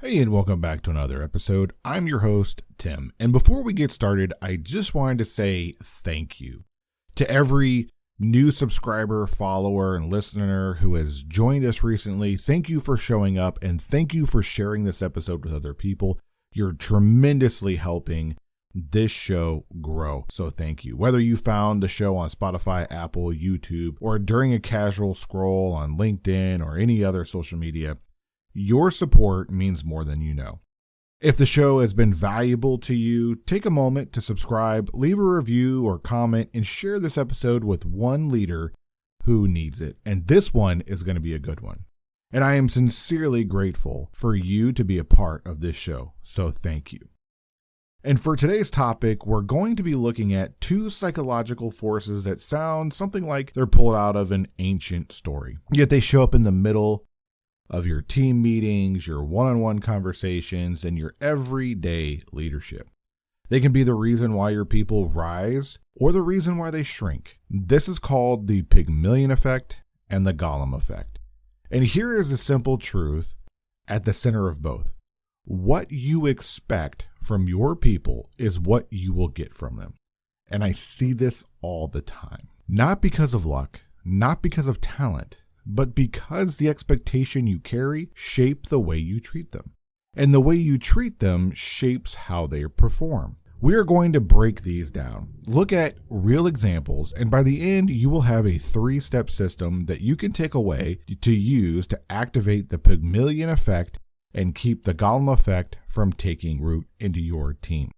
Hey, and welcome back to another episode. I'm your host, Tim. And before we get started, I just wanted to say thank you to every new subscriber, follower, and listener who has joined us recently. Thank you for showing up, and thank you for sharing this episode with other people. You're tremendously helping this show grow. So thank you. Whether you found the show on Spotify, Apple, YouTube, or during a casual scroll on LinkedIn or any other social media, your support means more than you know. If the show has been valuable to you, take a moment to subscribe, leave a review or comment, and share this episode with one leader who needs it. And this one is going to be a good one. And I am sincerely grateful for you to be a part of this show. So thank you. And for today's topic, we're going to be looking at two psychological forces that sound something like they're pulled out of an ancient story. Yet they show up in the middle of your team meetings, your one-on-one conversations, and your everyday leadership. They can be the reason why your people rise or the reason why they shrink. This is called the Pygmalion Effect and the Golem Effect. And here is the simple truth at the center of both. What you expect from your people is what you will get from them. And I see this all the time. Not because of luck, not because of talent, but because the expectation you carry shape the way you treat them. And the way you treat them shapes how they perform. We are going to break these down, look at real examples, and by the end, you will have a 3-step system that you can take away to use to activate the Pygmalion Effect and keep the Golem Effect from taking root into your team.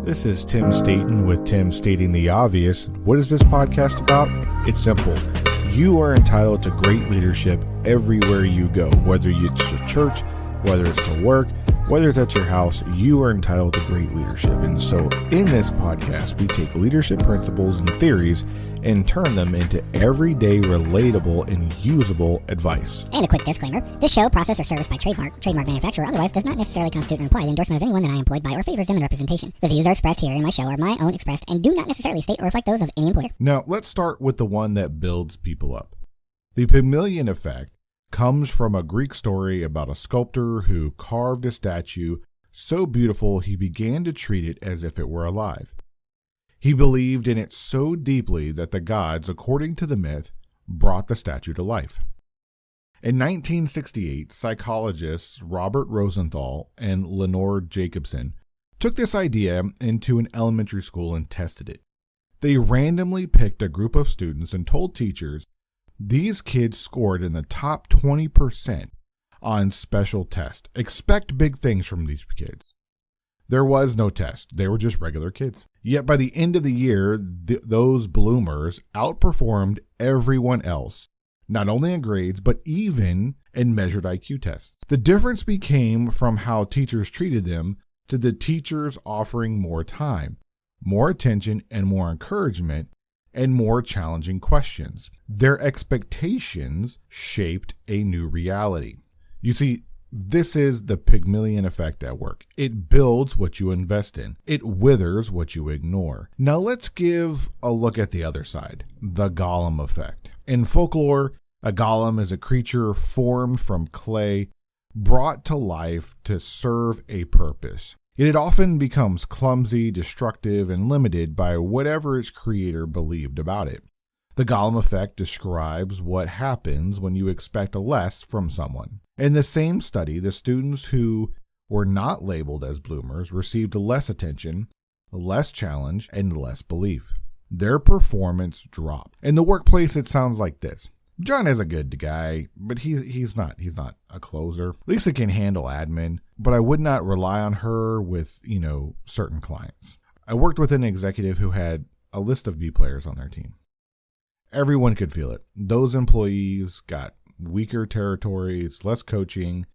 This is Tim Staton with Tim Stating the Obvious. What is this podcast about? It's simple. You are entitled to great leadership everywhere you go, whether it's to church, whether it's to work, whether it's at your house, you are entitled to great leadership. And so in this podcast, we take leadership principles and theories and turn them into everyday, relatable, and usable advice. And a quick disclaimer, this show, process, or service by trademark manufacturer, or otherwise does not necessarily constitute an implied endorsement of anyone that I employed by or favors them in representation. The views are expressed here in my show are my own expressed and do not necessarily state or reflect those of any employer. Now, let's start with the one that builds people up. The Pygmalion Effect comes from a Greek story about a sculptor who carved a statue so beautiful he began to treat it as if it were alive. He believed in it so deeply that the gods, according to the myth, brought the statue to life. In 1968, psychologists Robert Rosenthal and Lenore Jacobson took this idea into an elementary school and tested it. They randomly picked a group of students and told teachers these kids scored in the top 20% on special tests. Expect big things from these kids. There was no test. They were just regular kids. Yet by the end of the year, those bloomers outperformed everyone else, not only in grades, but even in measured IQ tests. The difference became from how teachers treated them to the teachers offering more time, more attention, and more encouragement, and more challenging questions. Their expectations shaped a new reality. You see, this is the Pygmalion Effect at work. It builds what you invest in. It withers what you ignore. Now let's give a look at the other side, the Golem Effect. In folklore, a golem is a creature formed from clay, brought to life to serve a purpose. Yet it often becomes clumsy, destructive, and limited by whatever its creator believed about it. The Golem Effect describes what happens when you expect less from someone. In the same study, the students who were not labeled as bloomers received less attention, less challenge, and less belief. Their performance dropped. In the workplace, it sounds like this. John is a good guy, but he's not a closer. Lisa can handle admin, but I would not rely on her with, certain clients. I worked with an executive who had a list of B players on their team. Everyone could feel it. Those employees got weaker territories, less coaching,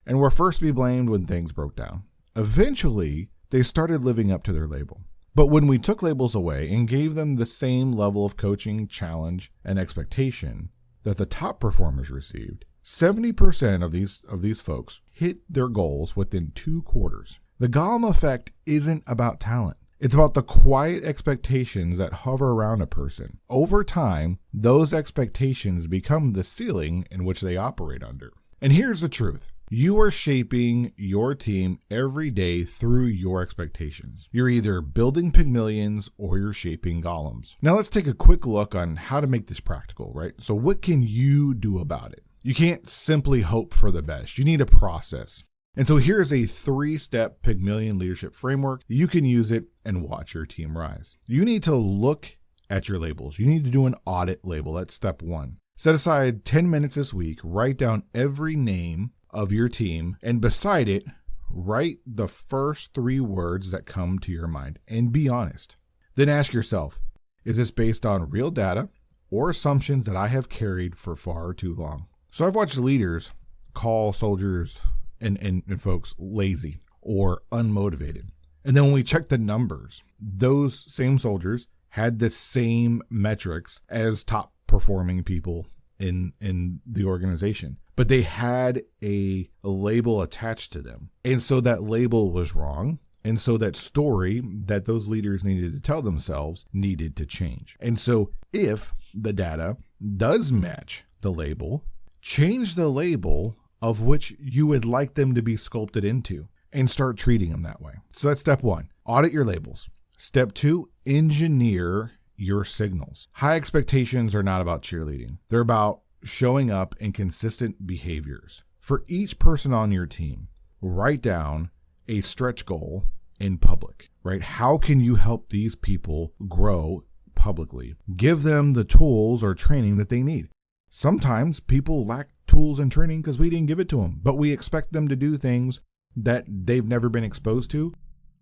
and were first to be blamed when things broke down. Eventually, they started living up to their label. But when we took labels away and gave them the same level of coaching, challenge, and expectation that the top performers received, 70% of these folks hit their goals within 2 quarters. The Golem Effect isn't about talent. It's about the quiet expectations that hover around a person. Over time, those expectations become the ceiling in which they operate under. And here's the truth. You are shaping your team every day through your expectations. You're either building Pygmalions or you're shaping golems. Now let's take a quick look on how to make this practical, right? So what can you do about it? You can't simply hope for the best. You need a process. And so here's a 3-step Pygmalion leadership framework. You can use it and watch your team rise. You need to look at your labels. You need to do an audit label. That's step 1. Set aside 10 minutes this week. Write down every name of your team, and beside it, write the first 3 words that come to your mind, and be honest. Then ask yourself, is this based on real data or assumptions that I have carried for far too long? So I've watched leaders call soldiers and folks lazy or unmotivated. And then when we check the numbers, those same soldiers had the same metrics as top performing people in the organization, but they had a label attached to them. And so that label was wrong. And so that story that those leaders needed to tell themselves needed to change. And so if the data does match the label, change the label of which you would like them to be sculpted into and start treating them that way. So that's step 1, audit your labels. Step 2, engineer your signals. High expectations are not about cheerleading. They're about showing up in consistent behaviors. For each person on your team, write down a stretch goal in public, right? How can you help these people grow publicly? Give them the tools or training that they need. Sometimes people lack tools and training because we didn't give it to them, but we expect them to do things that they've never been exposed to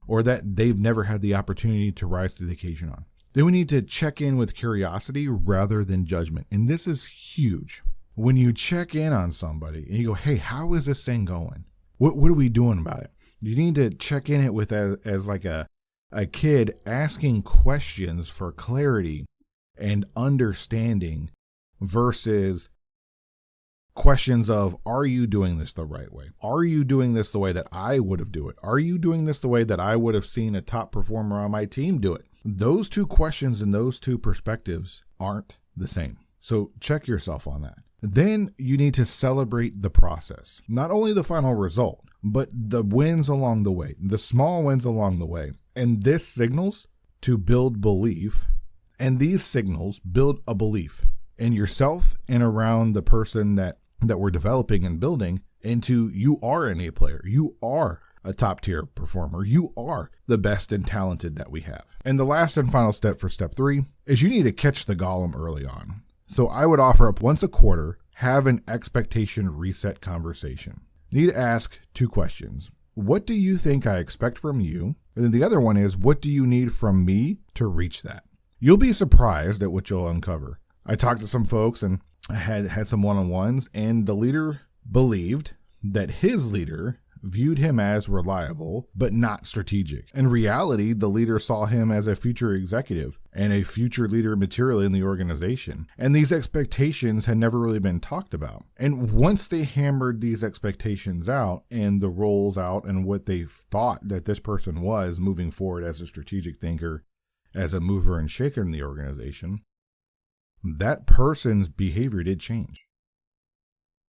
or that they've never had the opportunity to rise to the occasion on. Then we need to check in with curiosity rather than judgment. And this is huge. When you check in on somebody and you go, hey, how is this thing going? What are we doing about it? You need to check in it with as like a kid asking questions for clarity and understanding versus questions of, are you doing this the right way? Are you doing this the way that I would have do it? Are you doing this the way that I would have seen a top performer on my team do it? Those 2 questions and those 2 perspectives aren't the same. So check yourself on that. Then you need to celebrate the process, not only the final result, but the wins along the way, the small wins along the way. And this signals to build belief, and these signals build a belief in yourself and around the person that we're developing and building into you are an A player. You are a top tier performer. You are the best and talented that we have. And the last and final step for step 3 is you need to catch the golem early on. So I would offer up once a quarter, have an expectation reset conversation. You need to ask 2 questions. What do you think I expect from you? And then the other one is, what do you need from me to reach that? You'll be surprised at what you'll uncover. I talked to some folks and I had some one-on-ones, and the leader believed that his leader viewed him as reliable, but not strategic. In reality, the leader saw him as a future executive and a future leader materially in the organization. And these expectations had never really been talked about. And once they hammered these expectations out and the roles out and what they thought that this person was moving forward as a strategic thinker, as a mover and shaker in the organization, that person's behavior did change.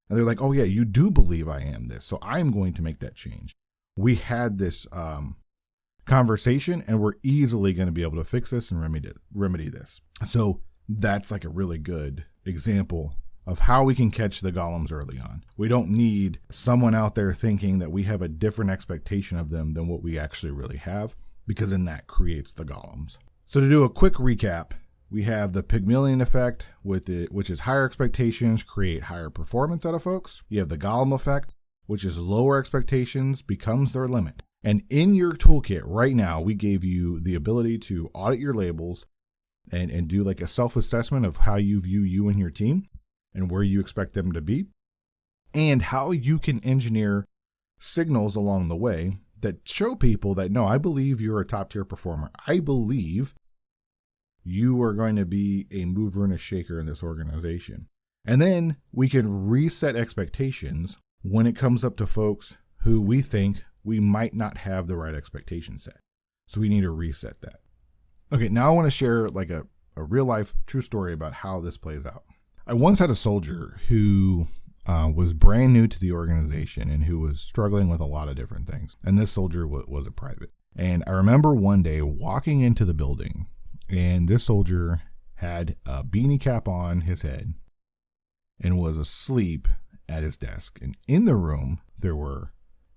And they're like, oh yeah, you do believe I am this, so I'm going to make that change. We had this conversation, and we're easily going to be able to fix this and remedy this. So that's like a really good example of how we can catch the golems early on. We don't need someone out there thinking that we have a different expectation of them than what we actually really have, because then that creates the golems. So to do a quick recap, we have the Pygmalion Effect, which is higher expectations create higher performance out of folks. You have the Golem Effect, which is lower expectations becomes their limit. And in your toolkit right now, we gave you the ability to audit your labels and do like a self-assessment of how you view you and your team and where you expect them to be, and how you can engineer signals along the way that show people that, no, I believe you're a top tier performer. I believe you are going to be a mover and a shaker in this organization. And then we can reset expectations when it comes up to folks who we think we might not have the right expectation set. So we need to reset that. Okay, now I want to share like a real life true story about how this plays out. I once had a soldier who was brand new to the organization and who was struggling with a lot of different things. And this soldier was a private. And I remember one day walking into the building, and this soldier had a beanie cap on his head and was asleep at his desk. And in the room, there were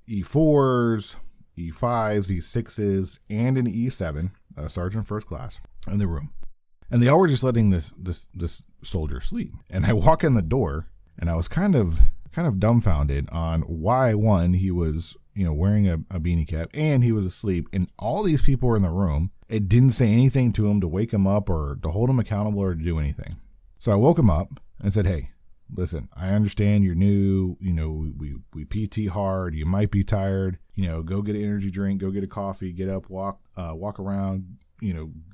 E4s, E5s, E6s, and an E7, a sergeant first class, in the room. And they all were just letting this soldier sleep. And I walk in the door, and I was kind of dumbfounded on why, one, he was wearing a beanie cap, and he was asleep, and all these people were in the room. It didn't say anything to him to wake him up or to hold him accountable or to do anything. So I woke him up and said, hey, listen, I understand you're new. We PT hard. You might be tired. Go get an energy drink, go get a coffee, get up, walk around,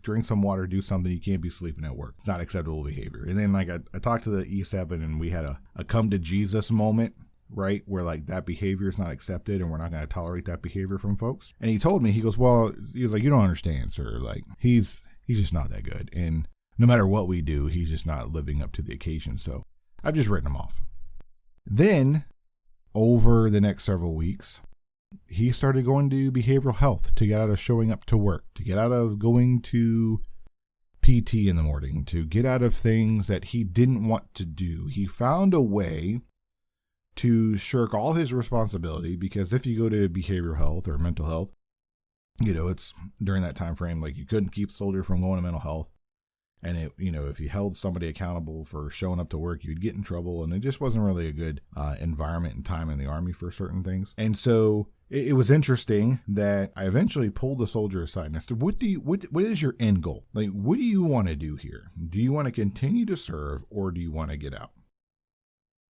drink some water, do something. You can't be sleeping at work. It's not acceptable behavior. And then I talked to the E7, and we had a come to Jesus moment, right? Where that behavior is not accepted, and we're not going to tolerate that behavior from folks. And he told me, he was like, you don't understand, sir. He's just not that good. And no matter what we do, he's just not living up to the occasion. So I've just written him off. Then over the next several weeks, he started going to behavioral health to get out of showing up to work, to get out of going to PT in the morning, to get out of things that he didn't want to do. He found a way to shirk all his responsibility, because if you go to behavioral health or mental health, it's during that time frame, you couldn't keep a soldier from going to mental health. And if you held somebody accountable for showing up to work, you'd get in trouble. And it just wasn't really a good environment and time in the Army for certain things. And so it was interesting that I eventually pulled the soldier aside and I said, what is your end goal? What do you want to do here? Do you want to continue to serve, or do you want to get out?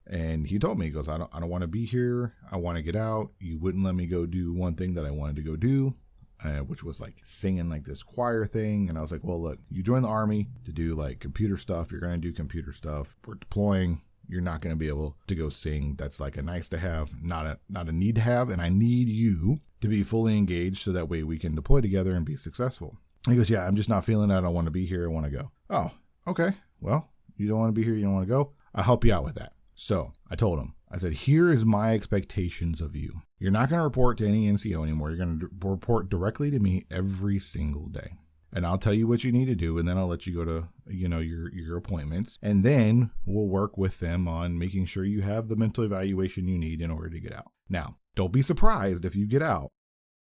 And he told me, he goes, I don't want to be here. I want to get out. You wouldn't let me go do one thing that I wanted to go do, which was singing this choir thing. And I was like, well, look, you join the Army to do computer stuff. You're going to do computer stuff. We're deploying. You're not going to be able to go sing. That's a nice to have, not a need to have. And I need you to be fully engaged so that way we can deploy together and be successful. He goes, yeah, I'm just not feeling it. I don't want to be here. I want to go. Oh, okay. Well, you don't want to be here. You don't want to go. I'll help you out with that. So I told him, I said, here is my expectations of you. You're not going to report to any NCO anymore. You're going to report directly to me every single day. And I'll tell you what you need to do, and then I'll let you go to, your appointments. And then we'll work with them on making sure you have the mental evaluation you need in order to get out. Now, don't be surprised if you get out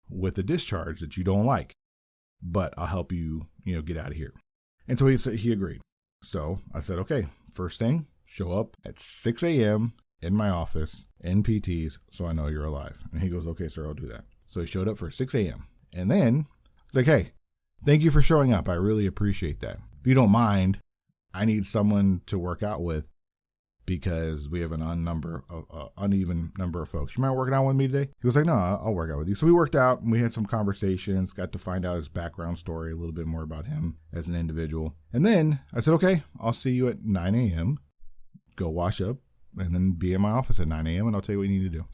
with a discharge that you don't like, but I'll help you, get out of here. And so he agreed. So I said, okay, first thing, show up at 6 a.m. in my office in PTs so I know you're alive. And he goes, okay, sir, I'll do that. So he showed up for 6 a.m. And then he's like, hey, thank you for showing up. I really appreciate that. If you don't mind, I need someone to work out with because we have an uneven number of folks. You mind working out with me today? He was like, no, I'll work out with you. So we worked out and we had some conversations, got to find out his background story, a little bit more about him as an individual. And then I said, okay, I'll see you at 9 a.m. Go wash up and then be in my office at 9 a.m. and I'll tell you what you need to do.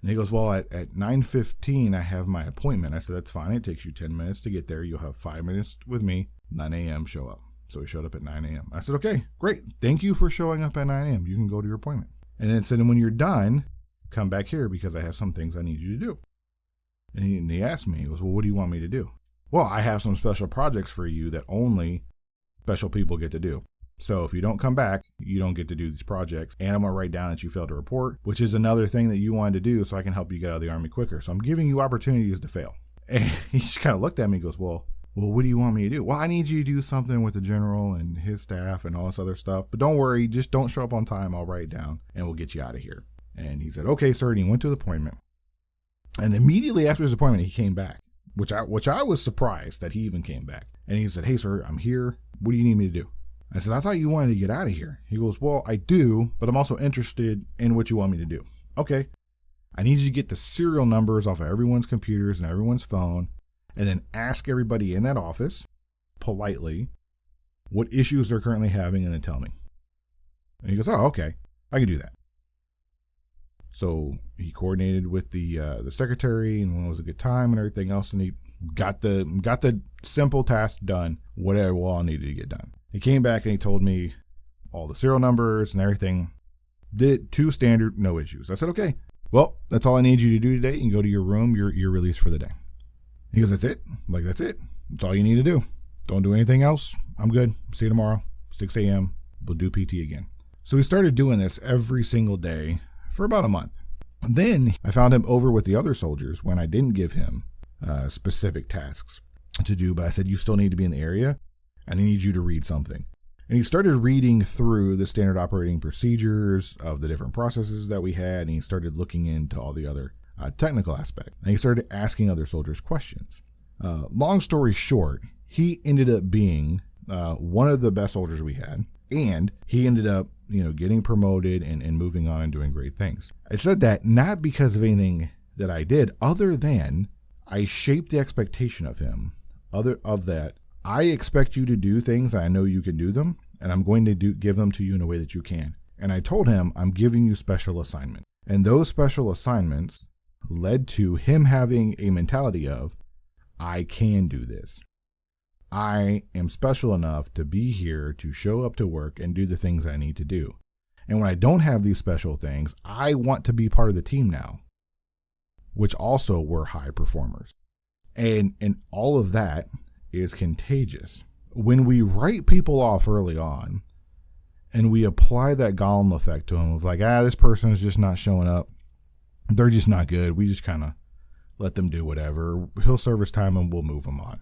And he goes, well, at 9:15, I have my appointment. I said, that's fine. It takes you 10 minutes to get there. You'll have 5 minutes with me. 9 a.m., show up. So he showed up at 9 a.m. I said, okay, great. Thank you for showing up at 9 a.m. You can go to your appointment. And then said, and when you're done, come back here because I have some things I need you to do. And he asked me, he goes, well, what do you want me to do? Well, I have some special projects for you that only special people get to do. So if you don't come back, you don't get to do these projects. And I'm going to write down that you failed to report, which is another thing that you wanted to do so I can help you get out of the Army quicker. So I'm giving you opportunities to fail. And he just kind of looked at me and goes, well, what do you want me to do? Well, I need you to do something with the general and his staff and all this other stuff. But don't worry, just don't show up on time. I'll write it down and we'll get you out of here. And he said, okay, sir. And he went to the appointment. And immediately after his appointment, he came back, which I was surprised that he even came back. And he said, hey, sir, I'm here. What do you need me to do? I said, I thought you wanted to get out of here. He goes, well, I do, but I'm also interested in what you want me to do. Okay. I need you to get the serial numbers off of everyone's computers and everyone's phone, and then ask everybody in that office politely what issues they're currently having, and then tell me. And he goes, oh, okay, I can do that. So he coordinated with the secretary and when it was a good time and everything else, and he got the simple task done, whatever all needed to get done. He came back and he told me all the serial numbers and everything. Did 2 standard, no issues. I said, okay, well, that's all I need you to do today. You can go to your room. You're released for the day. He goes, that's it? I'm like, that's it. That's all you need to do. Don't do anything else. I'm good. See you tomorrow, 6 a.m. We'll do PT again. So we started doing this every single day for about a month. And then I found him over with the other soldiers when I didn't give him specific tasks to do, but I said, you still need to be in the area, and I need you to read something. And he started reading through the standard operating procedures of the different processes that we had, and he started looking into all the other technical aspects. And he started asking other soldiers questions. Long story short, he ended up being one of the best soldiers we had, and he ended up, getting promoted and moving on and doing great things. I said that not because of anything that I did, other than I shaped the expectation of him, I expect you to do things, and I know you can do them, and I'm going to give them to you in a way that you can. And I told him, I'm giving you special assignments. And those special assignments led to him having a mentality of, I can do this. I am special enough to be here to show up to work and do the things I need to do. And when I don't have these special things, I want to be part of the team now, which also were high performers. And all of that is contagious. When we write people off early on and we apply that Golem effect to them of like, this person is just not showing up. They're just not good. We just kind of let them do whatever. He'll serve his time and we'll move him on.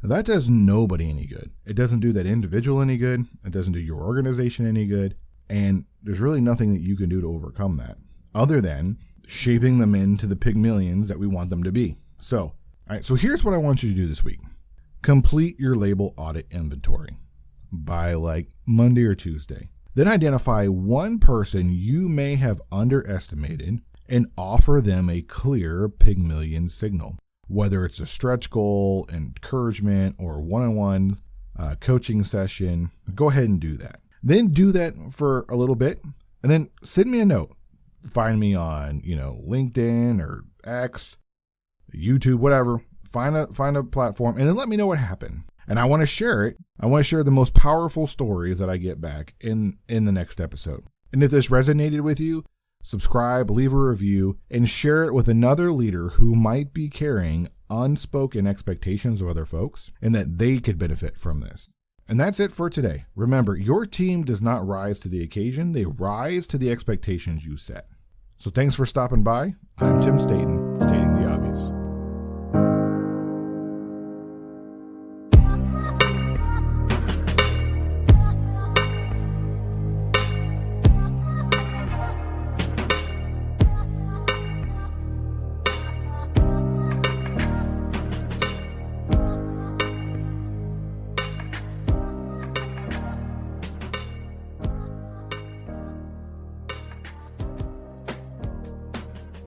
Now, that does nobody any good. It doesn't do that individual any good. It doesn't do your organization any good. And there's really nothing that you can do to overcome that other than shaping them into the Pygmalions that we want them to be. So, all right, so here's what I want you to do this week. Complete your label audit inventory by like Monday or Tuesday. Then identify one person you may have underestimated and offer them a clear Pygmalion signal. Whether it's a stretch goal, encouragement, or one-on-one coaching session, go ahead and do that. Then do that for a little bit, and then send me a note. Find me on, LinkedIn or X, YouTube, whatever. Find a platform, and then let me know what happened. And I want to share it. I want to share the most powerful stories that I get back in the next episode. And if this resonated with you, subscribe, leave a review, and share it with another leader who might be carrying unspoken expectations of other folks and that they could benefit from this. And that's it for today. Remember, your team does not rise to the occasion. They rise to the expectations you set. So thanks for stopping by. I'm Tim Staton,